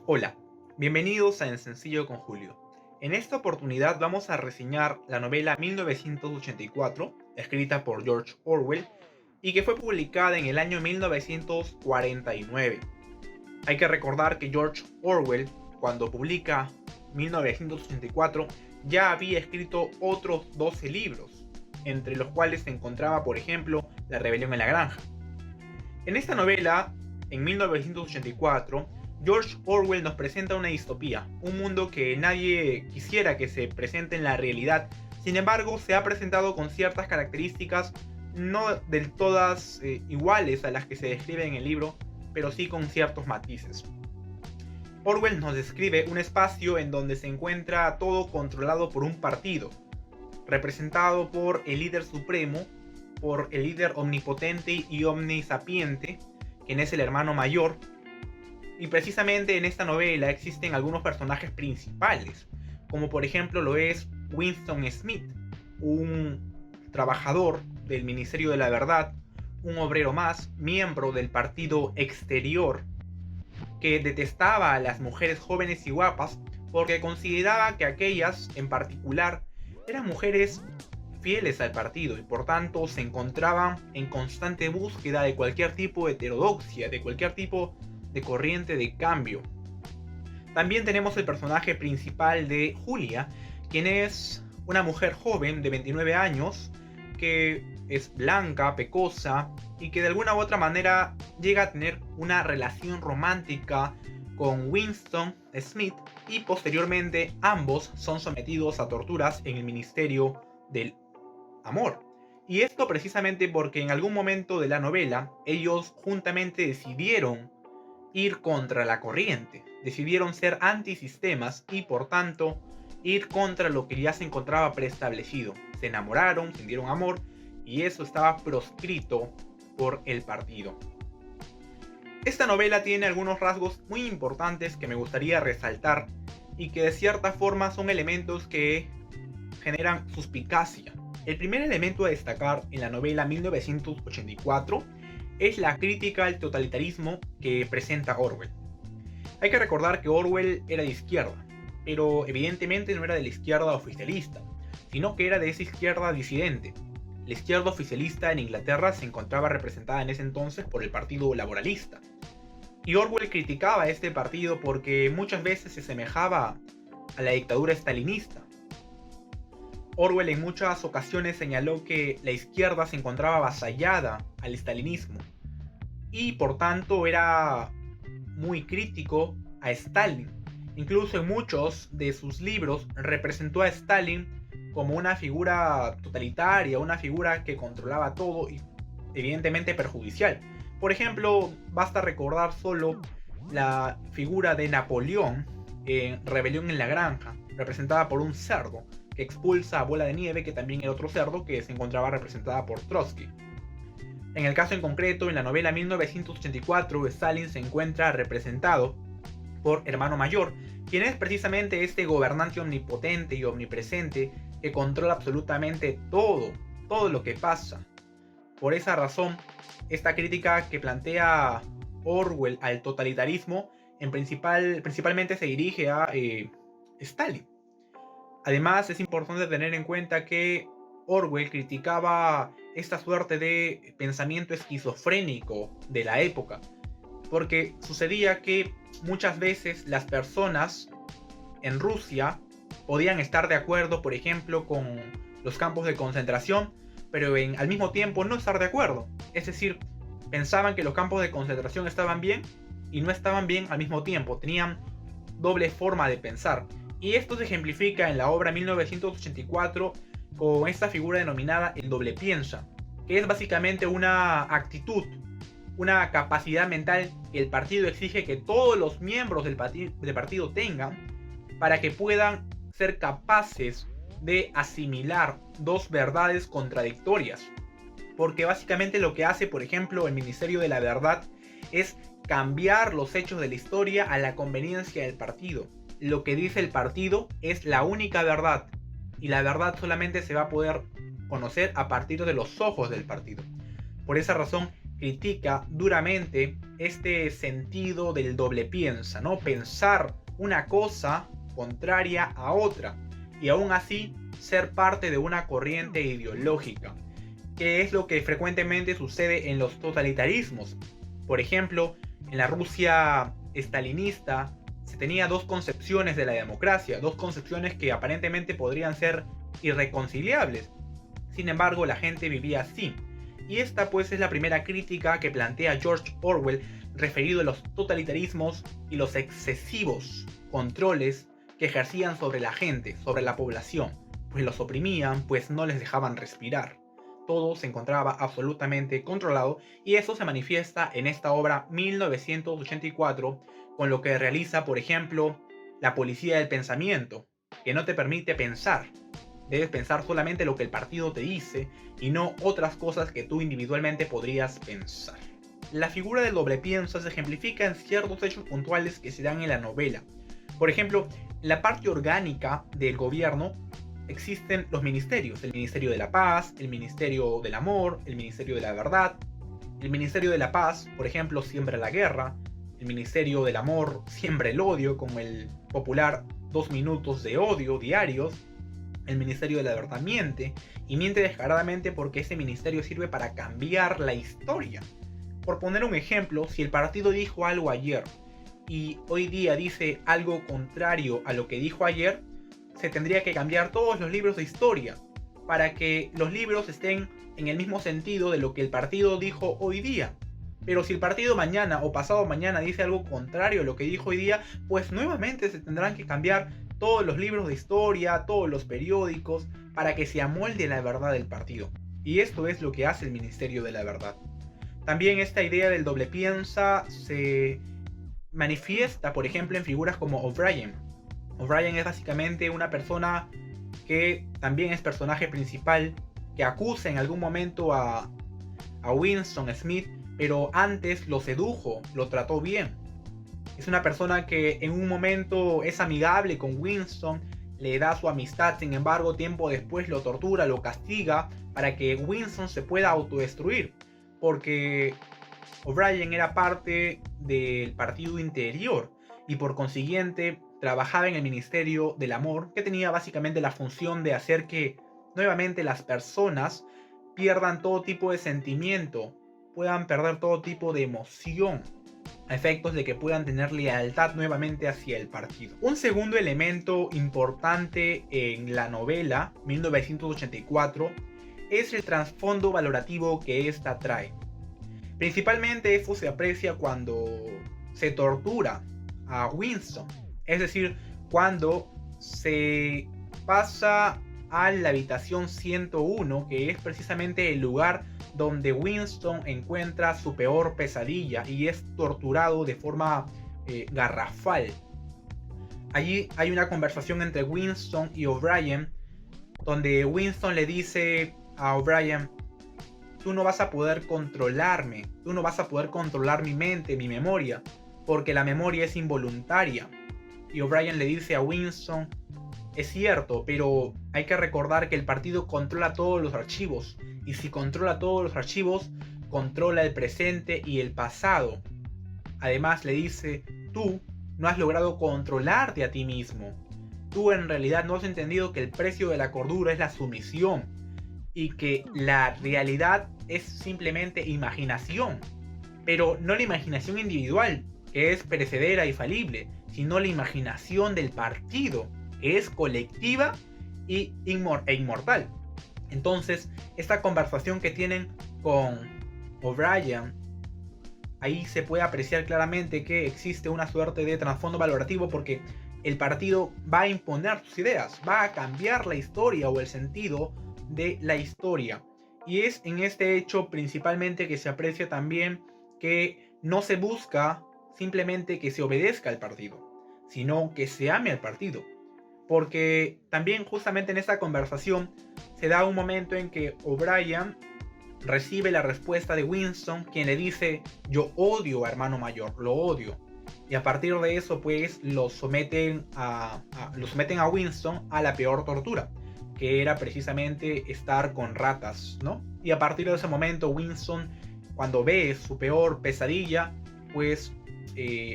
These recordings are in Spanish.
Hola, bienvenidos a En Sencillo con Julio. En esta oportunidad vamos a reseñar la novela 1984, escrita por George Orwell, y que fue publicada en el año 1949. Hay que recordar que George Orwell, cuando publica 1984, ya había escrito otros 12 libros, entre los cuales se encontraba, por ejemplo, La rebelión en la granja. En esta novela, en 1984, George Orwell nos presenta una distopía, un mundo que nadie quisiera que se presente en la realidad. Sin embargo, se ha presentado con ciertas características no del todas iguales a las que se describen en el libro, pero sí con ciertos matices. Orwell nos describe un espacio en donde se encuentra todo controlado por un partido, representado por el líder supremo, por el líder omnipotente y omnisapiente, quien es el hermano mayor. Y precisamente en esta novela existen algunos personajes principales, como por ejemplo lo es Winston Smith, un trabajador del Ministerio de la Verdad, un obrero más, miembro del partido exterior, que detestaba a las mujeres jóvenes y guapas porque consideraba que aquellas en particular eran mujeres fieles al partido y por tanto se encontraban en constante búsqueda de cualquier tipo de heterodoxia, de cualquier tipo de corriente de cambio. También tenemos el personaje principal de Julia, quien es una mujer joven de 29 años que es blanca, pecosa y que de alguna u otra manera llega a tener una relación romántica con Winston Smith y posteriormente ambos son sometidos a torturas en el Ministerio del Amor. Y esto precisamente porque en algún momento de la novela ellos juntamente decidieron ir contra la corriente, decidieron ser antisistemas y por tanto ir contra lo que ya se encontraba preestablecido. Se enamoraron, sintieron amor y eso estaba proscrito por el partido. Esta novela tiene algunos rasgos muy importantes que me gustaría resaltar y que de cierta forma son elementos que generan suspicacia. El primer elemento a destacar en la novela 1984 es la crítica al totalitarismo que presenta Orwell. Hay que recordar que Orwell era de izquierda, pero evidentemente no era de la izquierda oficialista, sino que era de esa izquierda disidente. La izquierda oficialista en Inglaterra se encontraba representada en ese entonces por el Partido Laboralista. Y Orwell criticaba a este partido porque muchas veces se asemejaba a la dictadura estalinista. Orwell en muchas ocasiones señaló que la izquierda se encontraba avasallada al estalinismo y por tanto era muy crítico a Stalin. Incluso en muchos de sus libros representó a Stalin como una figura totalitaria, una figura que controlaba todo y evidentemente perjudicial. Por ejemplo, basta recordar solo la figura de Napoleón en Rebelión en la Granja, representada por un cerdo que expulsa a Bola de Nieve, que también era otro cerdo que se encontraba representada por Trotsky. En el caso en concreto, en la novela 1984, Stalin se encuentra representado por Hermano Mayor, quien es precisamente este gobernante omnipotente y omnipresente que controla absolutamente todo lo que pasa. Por esa razón, esta crítica que plantea Orwell al totalitarismo principalmente se dirige a Stalin. Además, es importante tener en cuenta que Orwell criticaba esta suerte de pensamiento esquizofrénico de la época, porque sucedía que muchas veces las personas en Rusia podían estar de acuerdo, por ejemplo, con los campos de concentración, pero al mismo tiempo no estar de acuerdo. Es decir, pensaban que los campos de concentración estaban bien y no estaban bien al mismo tiempo, tenían doble forma de pensar. Y esto se ejemplifica en la obra 1984 con esta figura denominada el doble piensa, que es básicamente una actitud, una capacidad mental que el partido exige que todos los miembros del partido tengan para que puedan ser capaces de asimilar dos verdades contradictorias. Porque básicamente lo que hace, por ejemplo, el Ministerio de la Verdad es cambiar los hechos de la historia a la conveniencia del partido. Lo que dice el partido es la única verdad y la verdad solamente se va a poder conocer a partir de los ojos del partido. Por esa razón critica duramente este sentido del doble piensa, ¿no? Pensar una cosa contraria a otra y aún así ser parte de una corriente ideológica, que es lo que frecuentemente sucede en los totalitarismos. Por ejemplo, en la Rusia estalinista se tenía dos concepciones de la democracia, dos concepciones que aparentemente podrían ser irreconciliables. Sin embargo, la gente vivía así. Y esta pues es la primera crítica que plantea George Orwell referido a los totalitarismos y los excesivos controles que ejercían sobre la gente, sobre la población, pues los oprimían, pues no les dejaban respirar. Todo se encontraba absolutamente controlado y eso se manifiesta en esta obra 1984 con lo que realiza, por ejemplo, la policía del pensamiento, que no te permite pensar. Debes pensar solamente lo que el partido te dice y no otras cosas que tú individualmente podrías pensar. La figura del doble pienso se ejemplifica en ciertos hechos puntuales que se dan en la novela. Por ejemplo, en la parte orgánica del gobierno existen los ministerios, el Ministerio de la Paz, el Ministerio del Amor, el Ministerio de la Verdad. El Ministerio de la Paz, por ejemplo, siembra la guerra, el Ministerio del Amor siembra el odio, como el popular 2 minutos de odio diarios. El Ministerio de la Verdad miente, y miente descaradamente porque ese ministerio sirve para cambiar la historia. Por poner un ejemplo, si el partido dijo algo ayer y hoy día dice algo contrario a lo que dijo ayer, se tendría que cambiar todos los libros de historia para que los libros estén en el mismo sentido de lo que el partido dijo hoy día. Pero si el partido mañana o pasado mañana dice algo contrario a lo que dijo hoy día, pues nuevamente se tendrán que cambiar todos los libros de historia, todos los periódicos, para que se amolde la verdad del partido. Y esto es lo que hace el Ministerio de la Verdad. También esta idea del doble piensa se manifiesta, por ejemplo, en figuras como O'Brien. O'Brien es básicamente una persona que también es personaje principal, que acusa en algún momento a Winston Smith, pero antes lo sedujo, lo trató bien. Es una persona que en un momento es amigable con Winston, le da su amistad, sin embargo tiempo después lo tortura, lo castiga para que Winston se pueda autodestruir, porque O'Brien era parte del partido interior y por consiguiente trabajaba en el Ministerio del Amor, que tenía básicamente la función de hacer que nuevamente las personas pierdan todo tipo de sentimiento, puedan perder todo tipo de emoción, a efectos de que puedan tener lealtad nuevamente hacia el partido. Un segundo elemento importante en la novela 1984 es el trasfondo valorativo que esta trae. Principalmente eso se aprecia cuando se tortura a Winston, es decir, cuando se pasa a la habitación 101, que es precisamente el lugar donde Winston encuentra su peor pesadilla y es torturado de forma garrafal. Allí hay una conversación entre Winston y O'Brien, donde Winston le dice a O'Brien: tú no vas a poder controlarme, tú no vas a poder controlar mi mente, mi memoria, porque la memoria es involuntaria. Y O'Brien le dice a Winston: es cierto, pero hay que recordar que el partido controla todos los archivos, y si controla todos los archivos, controla el presente y el pasado. Además le dice: tú no has logrado controlarte a ti mismo. Tú en realidad no has entendido que el precio de la cordura es la sumisión, y que la realidad es simplemente imaginación, pero no la imaginación individual, que es perecedera y falible, sino la imaginación del partido, que es colectiva e inmortal. Entonces, esta conversación que tienen con O'Brien, ahí se puede apreciar claramente que existe una suerte de trasfondo valorativo, porque el partido va a imponer sus ideas, va a cambiar la historia o el sentido de la historia. Y es en este hecho principalmente que se aprecia también que no se busca simplemente que se obedezca al partido, sino que se ame al partido. Porque también justamente en esta conversación se da un momento en que O'Brien recibe la respuesta de Winston, quien le dice: yo odio a hermano mayor, lo odio. Y a partir de eso pues lo someten a Winston a la peor tortura, que era precisamente estar con ratas, ¿no? Y a partir de ese momento Winston cuando ve su peor pesadilla, pues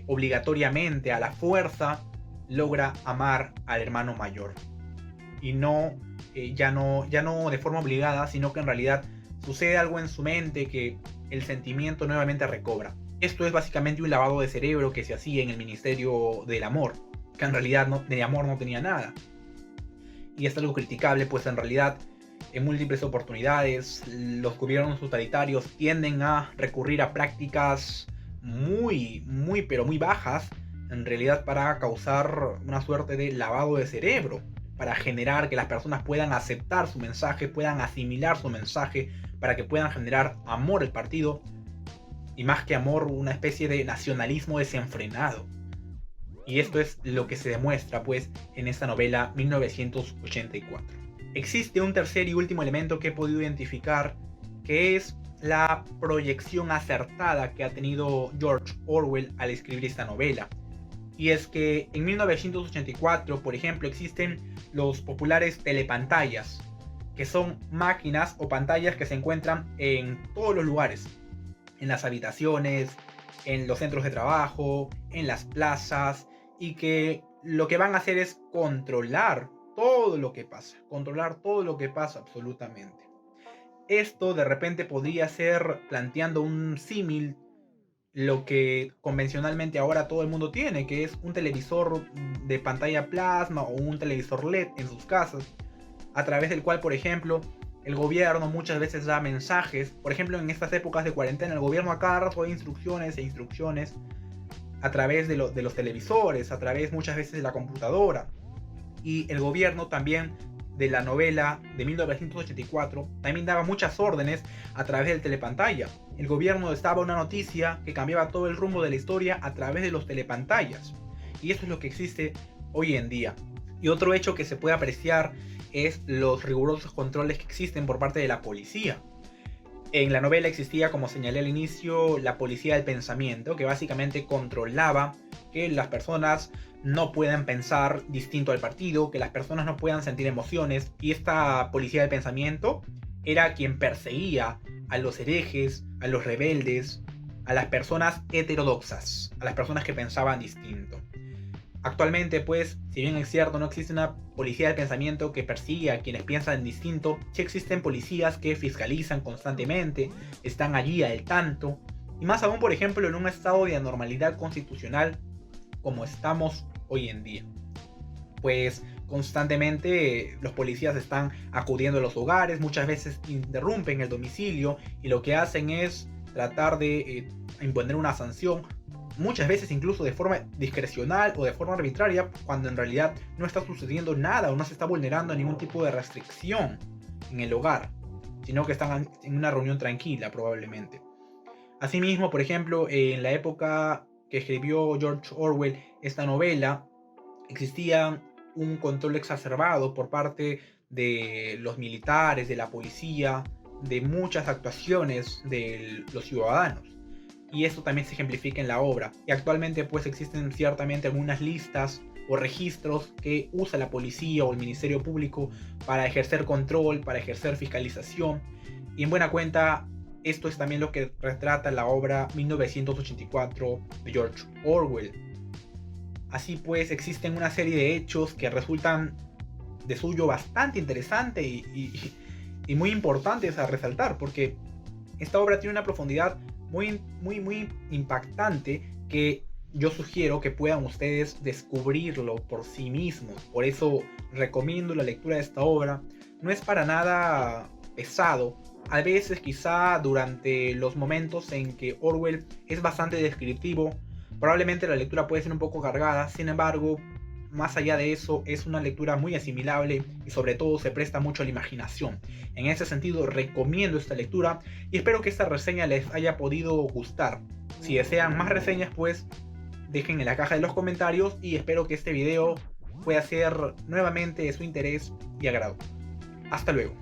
obligatoriamente, a la fuerza, logra amar al hermano mayor. Y ya no de forma obligada, sino que en realidad sucede algo en su mente que el sentimiento nuevamente recobra. Esto es básicamente un lavado de cerebro que se hacía en el Ministerio del Amor, que en realidad de amor no tenía nada. Y es algo criticable, pues en realidad en múltiples oportunidades los gobiernos totalitarios tienden a recurrir a prácticas pero muy bajas, en realidad, para causar una suerte de lavado de cerebro, para generar que las personas puedan aceptar su mensaje, puedan asimilar su mensaje, para que puedan generar amor al partido, y más que amor, una especie de nacionalismo desenfrenado. Y esto es lo que se demuestra, pues, en esta novela 1984. Existe un tercer y último elemento que he podido identificar, que es la proyección acertada que ha tenido George Orwell al escribir esta novela. Y es que en 1984, por ejemplo, existen los populares telepantallas, que son máquinas o pantallas que se encuentran en todos los lugares, en las habitaciones, en los centros de trabajo, en las plazas, y que lo que van a hacer es controlar todo lo que pasa, absolutamente. Esto de repente podría ser, planteando un símil, lo que convencionalmente ahora todo el mundo tiene, que es un televisor de pantalla plasma o un televisor LED en sus casas, a través del cual, por ejemplo, el gobierno muchas veces da mensajes. Por ejemplo, en estas épocas de cuarentena, el gobierno a cada rato da instrucciones a través de los televisores, a través muchas veces de la computadora. Y el gobierno también, de la novela de 1984, también daba muchas órdenes a través del telepantalla. El gobierno daba una noticia que cambiaba todo el rumbo de la historia a través de los telepantallas. Y eso es lo que existe hoy en día. Y otro hecho que se puede apreciar es los rigurosos controles que existen por parte de la policía. En la novela existía, como señalé al inicio, la policía del pensamiento, que básicamente controlaba que las personas no puedan pensar distinto al partido, que las personas no puedan sentir emociones, y esta policía del pensamiento era quien perseguía a los herejes, a los rebeldes, a las personas heterodoxas, a las personas que pensaban distinto. Actualmente, pues, si bien es cierto, no existe una policía del pensamiento que persigue a quienes piensan distinto, sí existen policías que fiscalizan constantemente, están allí al tanto, y más aún, por ejemplo, en un estado de anormalidad constitucional como estamos hoy en día. Pues constantemente los policías están acudiendo a los hogares, muchas veces interrumpen el domicilio y lo que hacen es tratar de imponer una sanción, muchas veces incluso de forma discrecional o de forma arbitraria, cuando en realidad no está sucediendo nada o no se está vulnerando ningún tipo de restricción en el hogar, sino que están en una reunión tranquila probablemente. Asimismo, por ejemplo, en la época que escribió George Orwell esta novela, existía un control exacerbado por parte de los militares, de la policía, de muchas actuaciones de los ciudadanos. Y esto también se ejemplifica en la obra. Y actualmente pues existen ciertamente algunas listas o registros que usa la policía o el Ministerio Público para ejercer control, para ejercer fiscalización. Y en buena cuenta, esto es también lo que retrata la obra 1984 de George Orwell. Así pues, existen una serie de hechos que resultan de suyo bastante interesante y muy importantes a resaltar, porque esta obra tiene una profundidad muy impactante que yo sugiero que puedan ustedes descubrirlo por sí mismos. Por eso recomiendo la lectura de esta obra. No es para nada pesado. A veces, quizá durante los momentos en que Orwell es bastante descriptivo, probablemente la lectura puede ser un poco cargada. Sin embargo, más allá de eso, es una lectura muy asimilable y sobre todo se presta mucho a la imaginación. En ese sentido, recomiendo esta lectura y espero que esta reseña les haya podido gustar. Si desean más reseñas, pues dejen en la caja de los comentarios y espero que este video pueda ser nuevamente de su interés y agrado. Hasta luego.